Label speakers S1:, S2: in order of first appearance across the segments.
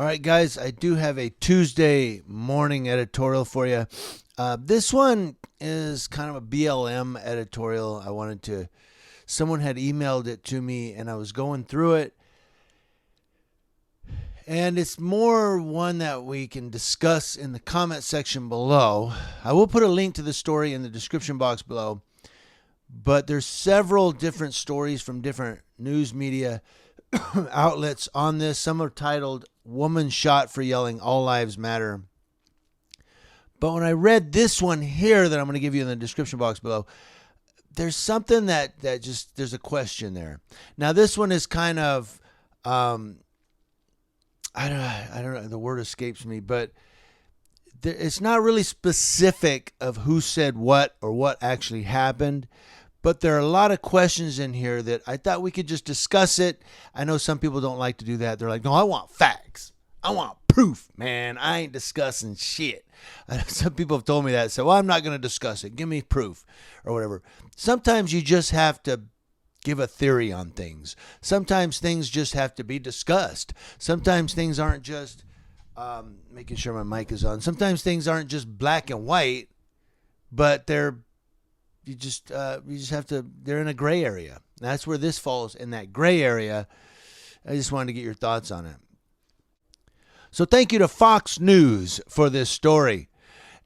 S1: right, guys, I do have a Tuesday morning editorial for you. This one is kind of a BLM editorial. Someone had emailed it to me and I was going through it. And it's more one that we can discuss in the comment section below. I will put a link to the story in the description box below. But there's several different stories from different news media outlets on this. Some are titled "Woman Shot for Yelling All Lives Matter." But when I read this one here that I'm going to give you in the description box below, there's something that there's a question there. Now, this one is kind of, I don't know, the word escapes me, but it's not really specific of who said what or what actually happened. But there are a lot of questions in here that I thought we could just discuss it. I know some people don't like to do that. They're like, no, I want facts. I want proof, man. I ain't discussing shit. Some people have told me that. So, well, I'm not going to discuss it. Give me proof or whatever. Sometimes you just have to give a theory on things. Sometimes things just have to be discussed. Sometimes things aren't just, making sure my mic is on. Sometimes things aren't just black and white, but you just have to, they're in a gray area. That's where this falls, in that gray area. I just wanted to get your thoughts on it. So thank you to Fox News for this story.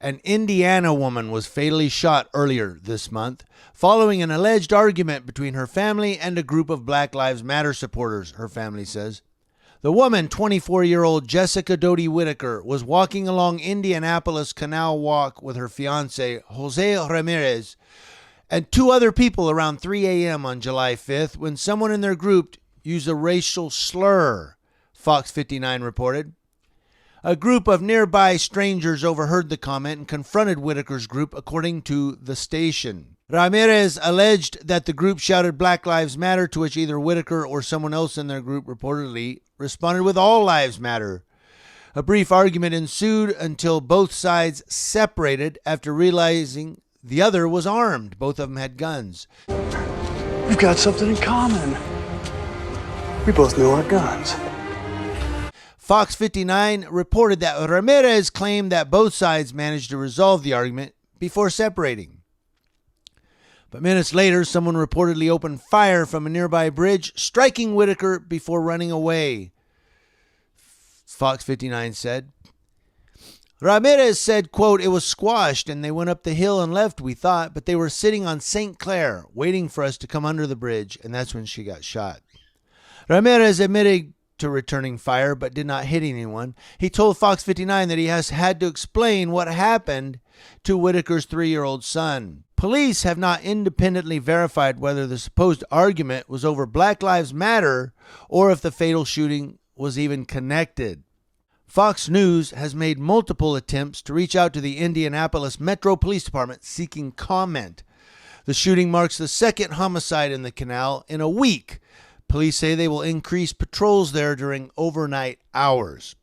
S1: An Indiana woman was fatally shot earlier this month following an alleged argument between her family and a group of Black Lives Matter supporters, her family says. The woman, 24-year-old Jessica Doty Whitaker, was walking along Indianapolis Canal Walk with her fiancé, Jose Ramirez, and two other people around 3 a.m. on July 5th when someone in their group used a racial slur, Fox 59 reported. A group of nearby strangers overheard the comment and confronted Whitaker's group, according to the station. Ramirez alleged that the group shouted Black Lives Matter, to which either Whitaker or someone else in their group reportedly responded with All Lives Matter. A brief argument ensued until both sides separated after realizing the other was armed. Both of them had guns.
S2: We've got something in common. We both know our guns.
S1: Fox 59 reported that Ramirez claimed that both sides managed to resolve the argument before separating. But minutes later, someone reportedly opened fire from a nearby bridge, striking Whitaker before running away, Fox 59 said. Ramirez said, quote, "It was squashed and they went up the hill and left, we thought, but they were sitting on St. Clair waiting for us to come under the bridge, and that's when she got shot." Ramirez admitted to returning fire but did not hit anyone. He told Fox 59 that he has had to explain what happened to Whitaker's 3-year-old son. Police have not independently verified whether the supposed argument was over Black Lives Matter or if the fatal shooting was even connected. Fox News has made multiple attempts to reach out to the Indianapolis Metro Police Department seeking comment. The shooting marks the second homicide in the canal in a week. Police say they will increase patrols there during overnight hours.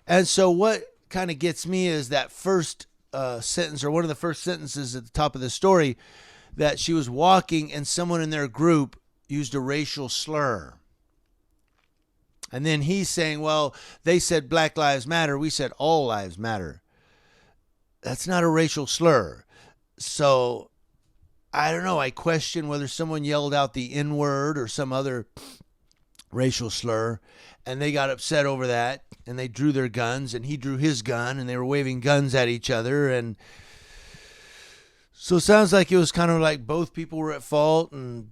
S1: And so what kind of gets me is that first sentence, or one of the first sentences at the top of the story, that she was walking and someone in their group used a racial slur. And then he's saying, well, they said Black Lives Matter. We said All Lives Matter. That's not a racial slur. So I don't know. I question whether someone yelled out the N-word or some other racial slur, and they got upset over that, and they drew their guns, and he drew his gun, and they were waving guns at each other. And so it sounds like it was kind of like both people were at fault, and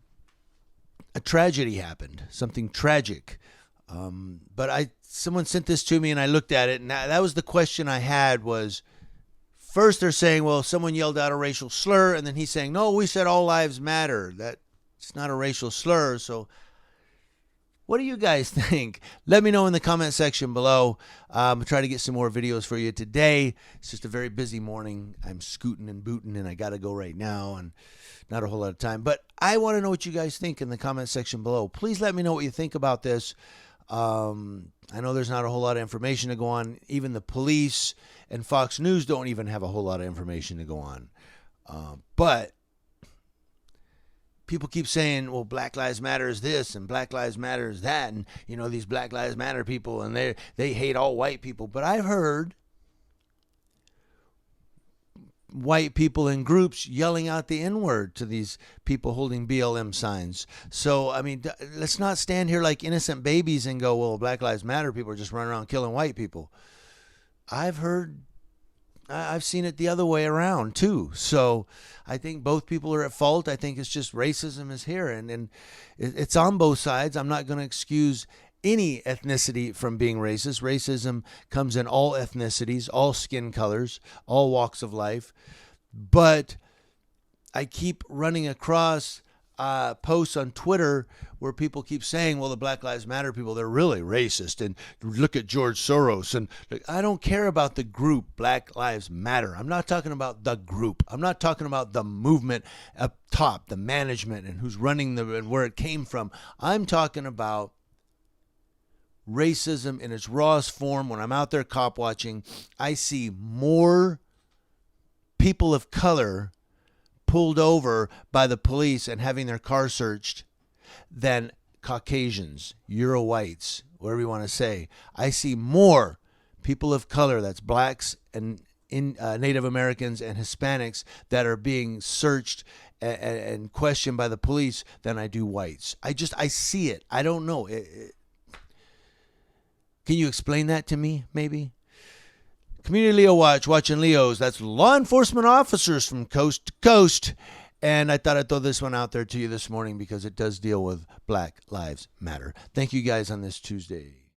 S1: a tragedy happened, something tragic. But someone sent this to me, and I looked at it, and that was the question I had was, first, they're saying, well, someone yelled out a racial slur, and then he's saying, no, we said all lives matter. That's not a racial slur. So what do you guys think? Let me know in the comment section below. I'm trying to get some more videos for you today. It's just a very busy morning. I'm scooting and booting, and I got to go right now, and not a whole lot of time. But I want to know what you guys think in the comment section below. Please let me know what you think about this. I know there's not a whole lot of information to go on. Even the police and Fox News don't even have a whole lot of information to go on. But people keep saying, well, Black Lives Matter is this and Black Lives Matter is that. And, these Black Lives Matter people, and they hate all white people. But I've heard white people in groups yelling out the N-word to these people holding BLM signs. So, let's not stand here like innocent babies and go, well, Black Lives Matter people are just running around killing white people. I've seen it the other way around too. So I think both people are at fault. I think it's just racism is here, and it's on both sides. I'm not going to excuse any ethnicity from being racist. Racism comes in all ethnicities, all skin colors, all walks of life. But I keep running across posts on Twitter where people keep saying, well, the Black Lives Matter people, they're really racist. And look at George Soros. And I don't care about the group Black Lives Matter. I'm not talking about the group. I'm not talking about the movement up top, the management and who's running and where it came from. I'm talking about racism in its rawest form. When I'm out there cop watching, I see more people of color pulled over by the police and having their car searched than Caucasians, Euro whites, whatever you want to say. I see more people of color, that's blacks and Native Americans and Hispanics, that are being searched and questioned by the police than I do whites. I see it. I don't know. Can you explain that to me, maybe? Community Leo Watch, watching Leos. That's law enforcement officers from coast to coast. And I thought I'd throw this one out there to you this morning because it does deal with Black Lives Matter. Thank you guys on this Tuesday.